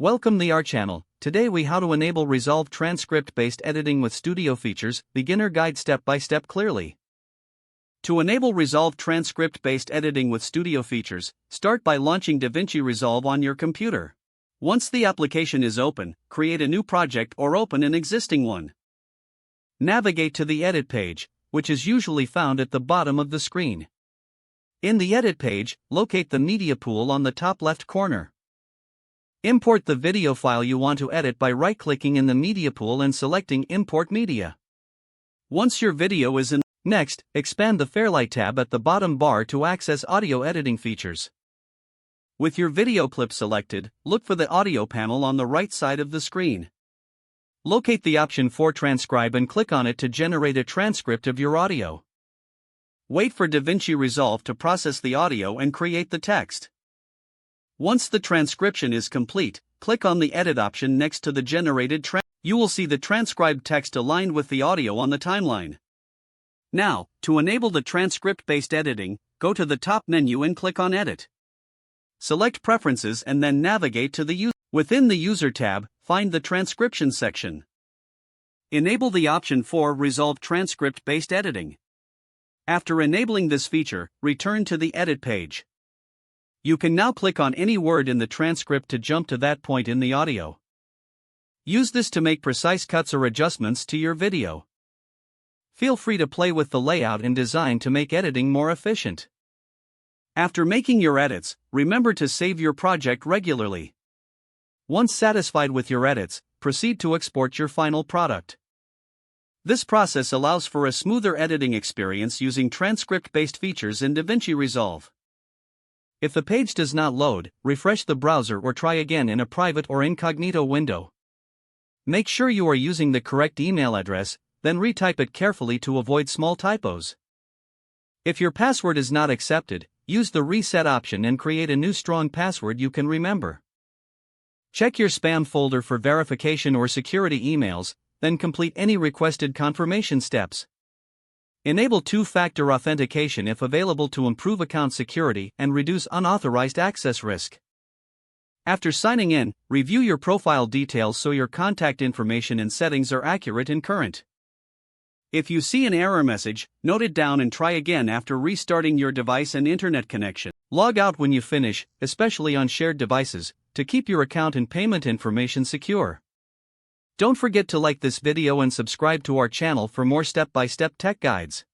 Welcome to our channel. Today we how to enable Resolve transcript-based editing with studio features, beginner guide step by step clearly. To enable Resolve transcript-based editing with studio features, start by launching DaVinci Resolve on your computer. Once the application is open, create a new project or open an existing one. Navigate to the edit page, which is usually found at the bottom of the screen. In the edit page, locate the media pool on the top left corner. Import the video file you want to edit by right-clicking in the media pool and selecting Import Media. Once your video is in, next, expand the Fairlight tab at the bottom bar to access audio editing features. With your video clip selected, look for the audio panel on the right side of the screen. Locate the option for transcribe and click on it to generate a transcript of your audio. Wait for DaVinci Resolve to process the audio and create the text. Once the transcription is complete, click on the Edit option next to the generated You will see the transcribed text aligned with the audio on the timeline. Now, to enable the transcript-based editing, go to the top menu and click on Edit. Select Preferences and then navigate to the User. Within the User tab, find the Transcription section. Enable the option for Resolve transcript-based editing. After enabling this feature, return to the Edit page. You can now click on any word in the transcript to jump to that point in the audio. Use this to make precise cuts or adjustments to your video. Feel free to play with the layout and design to make editing more efficient. After making your edits, remember to save your project regularly. Once satisfied with your edits, proceed to export your final product. This process allows for a smoother editing experience using transcript-based features in DaVinci Resolve. If the page does not load, refresh the browser or try again in a private or incognito window. Make sure you are using the correct email address, then retype it carefully to avoid small typos. If your password is not accepted, use the reset option and create a new strong password you can remember. Check your spam folder for verification or security emails, then complete any requested confirmation steps. Enable two-factor authentication if available to improve account security and reduce unauthorized access risk. After signing in, review your profile details so your contact information and settings are accurate and current. If you see an error message, note it down and try again after restarting your device and internet connection. Log out when you finish, especially on shared devices, to keep your account and payment information secure. Don't forget to like this video and subscribe to our channel for more step-by-step tech guides.